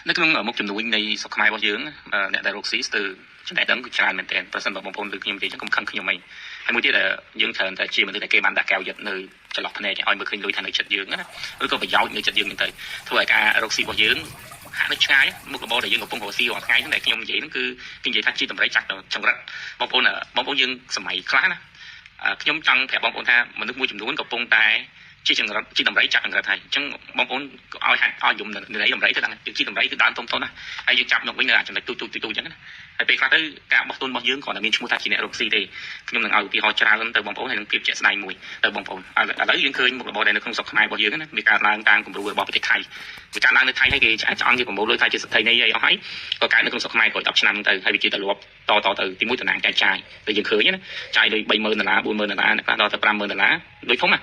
នៅក្នុងមុខចំនួននៃស្រុកខ្មែររបស់យើងអ្នកដែលរកស៊ីស្ទើរចំណេះដឹងគឺច្រើនមែនទែនប្រសិនបើបងប្អូនលើខ្ញុំនិយាយចឹងកុំខឹងខ្ញុំអីហើយមួយទៀតយើងច្រើនតែជាមនុស្សដែលគេបានដាក់កែវយឹតនៅចន្លោះភ្នែកឲ្យមើលឃើញលុយថានៅចិត្តយើងណាឬក៏ប្រយោជន៍នៅចិត្តយើងហ្នឹងទៅធ្វើឲ្យការរកស៊ីរបស់យើងហាក់នៅឆ្ងាយមុខរបរដែលយើងកំពុងរកស៊ីរាល់ថ្ងៃហ្នឹងដែលខ្ញុំនិយាយហ្នឹងគឺគេនិយាយថាជាតម្រៃចាស់ចង្រិតបងប្អូនយើងសម័យខ្លះណាខ្ញុំចង់ប្រាប់បងប្អូនថាមនុស្សមួយចំនួនកំពុងតែជាចង្រិតជាតម្រៃចាក់ចង្រិតហើយអញ្ចឹងបងប្អូនឲ្យយំនៅតម្រៃទៅដល់ជាតម្រៃគឺដើមតុំតុនណាហើយយើងចាប់មកវិញនៅចំណុចទូអញ្ចឹងណាហើយពេលខ្លះទៅការបោះទុនរបស់យើងគ្រាន់តែមានឈ្មោះថាជាអ្នករកស៊ីទេខ្ញុំនឹងឲ្យឧទាហរណ៍ច្រើនទៅបងប្អូនហើយនឹងភាពជាក់ស្ដែងមួយទៅបងប្អូនឥឡូវយើងឃើញមុខរបរដែលនៅក្នុងស្រុកខ្មែររបស់យើងណាមានការឡើងតាមគំរូរបស់ប្រទេសថៃវាការឡើងនៅថៃហើយគេឆ្អង់គេប្រមូលលុយថាជាសិទ្ធិនៃអីអស់ហើយក៏កើតនៅក្នុងស្រុកខ្មែរក៏10ឆ្នាំទៅហើយវាជាទម្លាប់តទៅទីមួយតំណាងចាយតែយើងឃើញណាចាយលុយ$30,000 $40,000អ្នកខ្លះដល់ទៅ$50,000លុយធំណា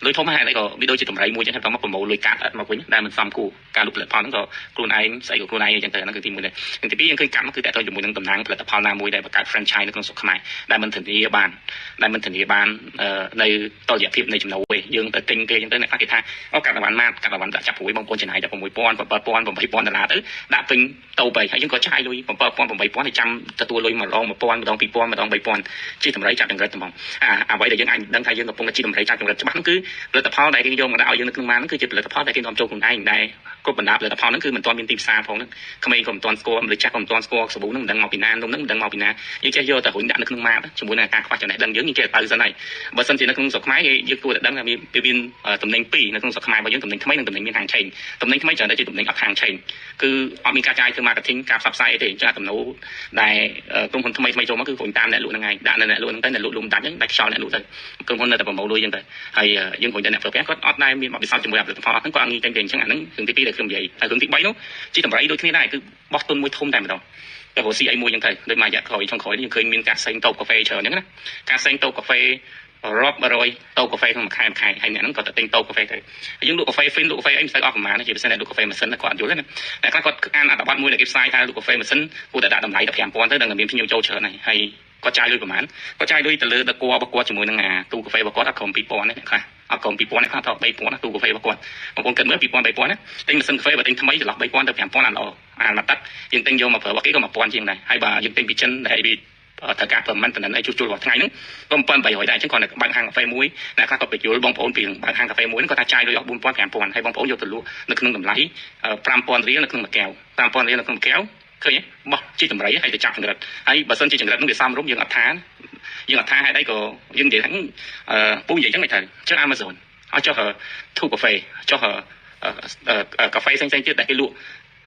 លុយធំហើយក៏វាដូចជាតម្រៃមួយចឹងហើយមកប្រមូលលុយកាត់អត់មកវិញដែលមិនសមគួរការលុបផលិតផលហ្នឹងក៏ខ្លួនឯងស្អីក៏ខ្លួនឯងចឹងទៅហ្នឹងគឺទីមួយដែរទីពីរយើងឃើញកាត់មកគឺតើតើជាមួយនឹងតំណាងផលិតផលណាមួយដែលបង្កើត franchise នៅក្នុងស្រុកខ្មែរដែលមិនធានាបាននៅតុល្យភាពនៃចំណូលទេយើងទៅទិញគេចឹងទៅអ្នកខ្លះគេថាអូកាត់បានម៉ាតកាត់បានចាប់ព្រួយបងប្អូនចំណាយតែ$6,000 $7,000 $8,000ដាក់ពេញតូបហើយយើងក៏ចាយលុយ$7,000 $8,000ហើយចាំទទួលលុយម្ដង$1,000 ម្ដង$2,000 ម្ដង$3,000ជាតម្រៃចាប់ចង្រិតហ្មងអ្វីដែលយើងអាចដឹងថាយើងកំពុងតែជាតម្រៃចាប់ចង្រិតច្បាស់ហ្នឹងគឺផលិតផលដែលគេយកមកដាក់ឲ្យយើងនៅក្នុងម៉ានហ្នឹងគឺជាផលិតផលដែលគេនាំចូលខ្លួនឯងដែលគ្រប់បណ្ដាផលិតផលហ្នឹងគឺមិនទាន់មានទីផ្សារផងហ្នឹងក្មេងក៏មិនទាន់ស្គាល់មនុស្សចាស់ក៏មិនទាន់ស្គាល់សាប៊ូហ្នឹងមិនដឹងមកពីណានំហ្នឹងមិនដឹងមកពីណាយើងចេះយកតែរុញដាក់នៅក្នុងម៉ានជាមួយនឹងការខ្វះចំណេះដឹងយើងចេះទៅសិនហើយបើសិនជានៅក្នុងស្រុកខ្មែរយើងគួរតែដឹងថាមានតំណែង2នៅក្នុងស្រុកខ្មែររបស់យើងតំណែងថ្មីនិងតំណែងមានហាងឆេងតំណែងថ្មីច្រើនតែជាតំណែងអត់ហាងឆេងគឺអត់មានការចាយធ្វើ marketing ការផ្សព្វផ្សាយអីទេចាតំណូដែលក្រុមហ៊ុនថ្មីចូលមកគឺព្រមតាមអ្នកលក់ហ្នឹងហើយដាក់នៅអ្នកលក់ហ្នឹងទៅអ្នកលក់លំដាច់ហ្នឹងដាច់ខ្យល់អ្នកលក់ទៅក្រុមហ៊ុននៅតែប្រមូលលុយចឹងទៅហើយយើងព្រមតែអ្នកប្រើប្រាស់គាត់អត់ដែលមានបទពិសោធន៍ជាមួយផលិតផលហ្នឹងគាត់អត់ងាយចេញទៅអញ្ចឹងអាហ្នឹងរឿងទី2ដែលខ្ញុំនិយាយហើយរឿងទី3នោះជាតម្រៃដូចគ្នាដែរគឺបោះទុនមួយធំតែម្ដងតែរកស៊ីអីមួយចឹងទៅដូចមួយរយៈក្រោយចុងក្រោយនេះយើងឃើញមានការសេងតូបកាហ្វេច្រើនចឹងណាការសេងតូបកាហ្វេរាប់100តូបកាហ្វេក្នុងមួយខែហើយអ្នកហ្នឹងក៏ទៅទិញតូបកាហ្វេទៅយើងលក់កាហ្វេហ្វីនលក់កាហ្វេអីមិនសូវអស់ប្រហែលជាពិសេសអ្នកលក់កាហ្វេម៉ាស៊ីនគាត់អត់យល់ទេណាតែខ្លះគាត់អានអត្ថបទមួយដែលគេផ្សាយថាលក់កាហ្វេម៉ាស៊ីនគួរតែដាក់តម្លៃដល់$5,000ទៅដឹងតែមានភ្ញៀវចូលច្រើនហើយគាត់ចាយលុយប្រហែលគាត់ចាយលុយទៅលើដល់គួររបស់គាត់ជាមួយនឹងទូកាហ្វេរបស់គាត់អត់ក្រុម$2,000ទេអ្នកខ្លះអត់ក្រុម$2,000អ្នកខ្លះទៅ$3,000ទូកាហ្វេរបស់គាត់បងប្អូនគិតមើល$2,000 $3,000ណាទិញម៉ាស៊ីនកាហ្វេបើទិញថ្មីចន្លោះ$3,000 ទៅ$5,000អានល្អអានមកទឹកយើងទិញយកមកប្រើរបស់គេក៏$1,000ជាងដែរហើយបើយើងទិញពីចិនដែលត្រូវការ permanent តំណែងឲ្យជួសជុលរាល់ថ្ងៃហ្នឹងក៏$7,800ដែរអញ្ចឹងគាត់បើកហាងកាហ្វេមួយអ្នកខ្លះក៏បញ្យល់បងប្អូនពីបើកហាងកាហ្វេមួយហ្នឹងគាត់ថាចាយលុយអស់$4,000 $5,000ហើយបងប្អូនយកទៅលក់នៅក្នុងតម្លៃ$5,000នៅក្នុងមួយកែវ$5,000នៅក្នុងមួយកែវឃើញទេបោះជាតម្រៃហើយទៅចាប់ចង្រិតហើយបើសិនជាចង្រិតហ្នឹងវាសមរម្យយើងអត់ថាហេតុអីក៏យើងនិយាយថាពូនិយាយចឹងមិនត្រូវចុះ Amazon ឲ្យចុះធូកាហ្វេចុះកាហ្វេផ្សេងទៀតដែលគេលក់